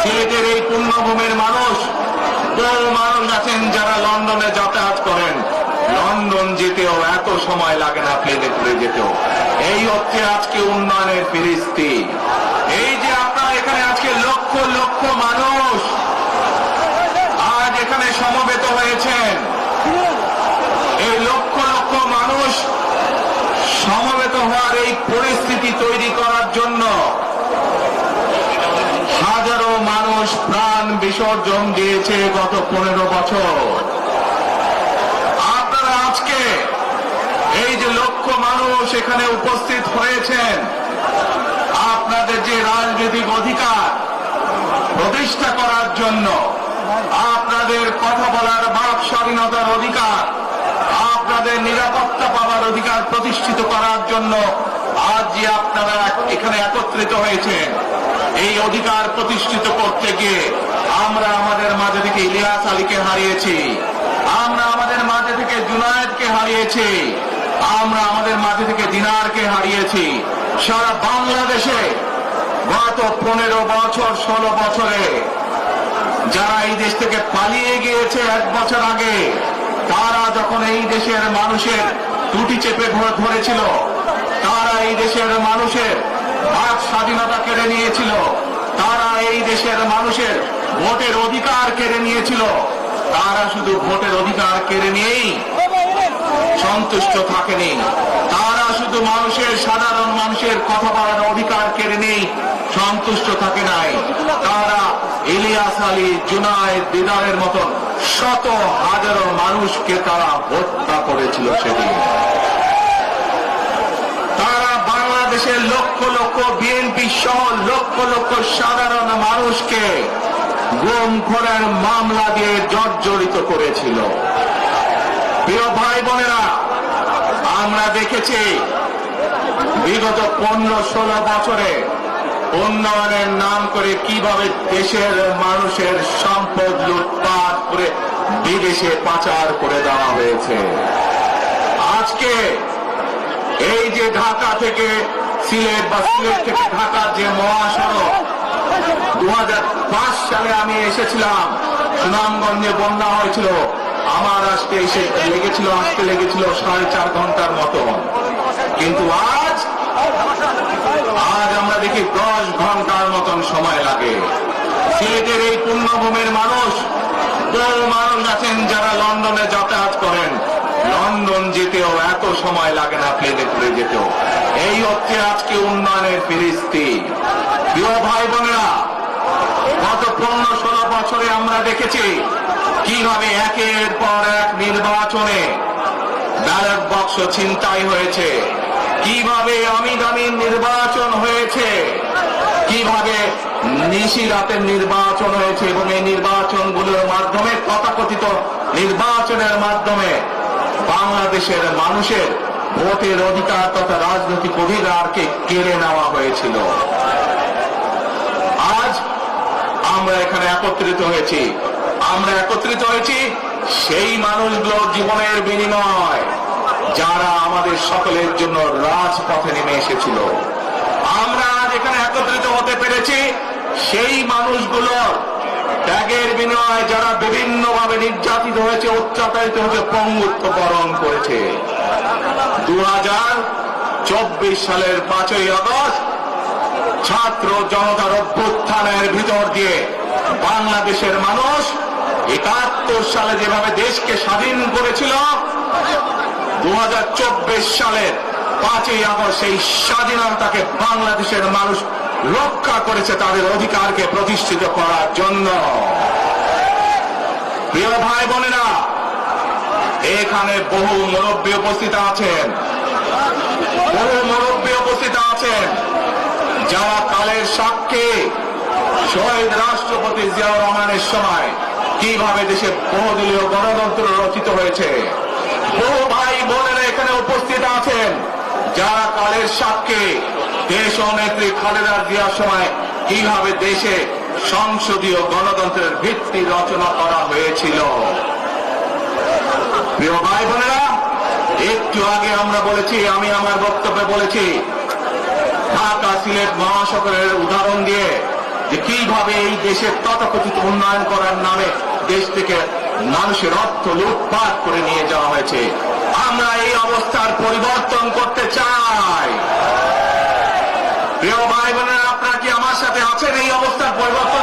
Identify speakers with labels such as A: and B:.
A: সিলেটের এই পুণ্যভূমির মানুষ, বহু মানুষ আছেন যারা লন্ডনে যাতায়াত করেন। লন্ডন যেতেও এত সময় লাগে না প্লেনে করে যেতেও। এই হচ্ছে আজকে উন্নয়নের ফিরিস্তি। এই যে আপনারা এখানে আজকে লক্ষ লক্ষ মানুষ আজ এখানে সমবেত হয়েছেন, এই লক্ষ লক্ষ মানুষ সমবেত হওয়ার এই পরিস্থিতি তৈরি করার জন্য হাজারো মানুষ প্রাণ বিসর্জন দিয়েছে গত 15 বছর। আপনারা আজকে এই যে লক্ষ মানুষ এখানে উপস্থিত হয়েছেন, আপনাদের যে রাজনৈতিক অধিকার প্রতিষ্ঠা করার জন্য, আপনাদের কথা বলার বাক স্বাধীনতার অধিকার, আপনাদের নিরাপত্তা পাওয়ার অধিকার প্রতিষ্ঠিত করার জন্য আজ যে আপনারা এখানে একত্রিত হয়েছেন, এই অধিকার প্রতিষ্ঠিত করতে গিয়ে আমরা আমাদের মাঝে থেকে ইলিয়াস আলীকে হারিয়েছি, আমরা আমাদের মাঝে থেকে জুনায়েদকে হারিয়েছি, আমরা আমাদের মাঝে থেকে দিনারকে হারিয়েছি। সারা বাংলাদেশে গত 15 বছর 16 বছরে যারা এই দেশ থেকে পালিয়ে গিয়েছে 1 বছর আগে, তারা যখন এই দেশের মানুষের টুটি চেপে ধরেছিল, তারা এই দেশের মানুষের বাক স্বাধীনতা কেড়ে নিয়েছিল, তারা এই দেশের মানুষের ভোটের অধিকার কেড়ে নিয়েছিল, তারা শুধু ভোটের অধিকার কেড়ে নিয়েই সন্তুষ্ট থাকেনি, তারা শুধু সাধারণ মানুষের কথা বলার অধিকার কেড়ে নেই সন্তুষ্ট থাকে নাই, তারা ইলিয়াস আলী, জুনায়েদ, দিদারের মতন শত হাজারো মানুষকে তারা হত্যা করেছিল সেদিন। তারা বাংলাদেশের লক্ষ লক্ষ বিএনপি সহ লক্ষ লক্ষ সাধারণ মানুষকে গুম খুনের মামলা দিয়ে জর্জরিত করেছিল। প্রিয় ভাই বোনেরা, আমরা দেখেছি বিগত 15-16 বছরে উন্নয়নের নাম করে কিভাবে দেশের মানুষের সম্পদ লুটপাট করে বিদেশে পাচার করে দেওয়া হয়েছে। আজকে এই যে ঢাকা থেকে সিলেট বা সিলেট থেকে ঢাকার যে মহাসড়ক, 2005 সালে আমি এসেছিলাম, সুনামগঞ্জে বন্যা হয়েছিল, আমার আসতে লেগেছিল 4.5 ঘন্টার মতো, কিন্তু আজ আমরা দেখি 10 ঘন্টার মতন সময় লাগে। সিলেটের এই পুণ্যভূমির মানুষ, বহু মানুষ আছেন যারা লন্ডনে যাতায়াত করেন, লন্ডন যেতেও এত সময় লাগে না প্লেনে করে যেতেও। এই হচ্ছে আজকে উন্নয়নের ফিরিস্তি। প্রিয় ভাই বোনেরা, গত 15-16 বছরে আমরা দেখেছি কিভাবে একের পর এক নির্বাচনে ব্যালট বাক্স ছিনতাই হয়েছে, কিভাবে অমিদামি নির্বাচন হয়েছে, কিভাবে নিশি রাতের নির্বাচন হয়েছে, এবং এই নির্বাচনগুলোর মাধ্যমে, তথাকথিত নির্বাচনের মাধ্যমে বাংলাদেশের মানুষের ভোটের অধিকার তথা রাজনৈতিক অধিকারকে কেড়ে নেওয়া হয়েছিল। আজ আমরা এখানে একত্রিত হয়েছি, সেই মানুষগুলোর জীবনের বিনিময় যারা আমাদের সকলের জন্য রাজপথে নেমে এসেছিল। আমরা আজ এখানে একত্রিত হতে পেরেছি সেই মানুষগুলোর ত্যাগের বিনিময়ে যারা বিভিন্নভাবে নির্যাতিত হয়েছে, অত্যাচারিত হয়েছে, পঙ্গুত্ব বরণ করেছে। 2024 সালের 5ই আগস্ট ছাত্র জনতার অভ্যুত্থানের ভিতর দিয়ে বাংলাদেশের মানুষ 71 সালে যেভাবে দেশকে স্বাধীন করেছিল, 2024 সালের 5ই আগস্ট সেই স্বাধীনতাকে বাংলাদেশের মানুষ রক্ষা করেছে তাদের অধিকারকে প্রতিষ্ঠিত করার জন্য। প্রিয় ভাই বোনেরা, এখানে বহু মুরব্বী উপস্থিত আছেন, যারা কালের সাক্ষী শহীদ রাষ্ট্রপতি জিয়াউর রহমানের সময় কিভাবে দেশে বহুদলীয় গণতন্ত্র রচিত হয়েছে। বহু ভাই বোনেরা এখানে উপস্থিত আছেন যারা কালের সাক্ষী দেশ ও নেত্রী খালেদা জিয়ার সময় কিভাবে দেশে সংসদীয় গণতন্ত্রের ভিত্তি রচনা করা হয়েছিল। প্রিয় ভাই বোনেরা, একটু আগে আমরা বলেছি, আমি আমার বক্তব্যে বলেছি, ঢাকা সিলেট মহাসড়কের উদাহরণ দিয়ে যে কিভাবে এই দেশের তথাকথিত উন্নয়ন করার নামে দেশ থেকে মানুষের অর্থ লুটপাট করে নিয়ে যাওয়া হয়েছে। আমরা এই অবস্থার পরিবর্তন করতে চাই। প্রিয় ভাই বোনেরা, আপনারা কি আমার সাথে আছেন এই অবস্থার পরিবর্তন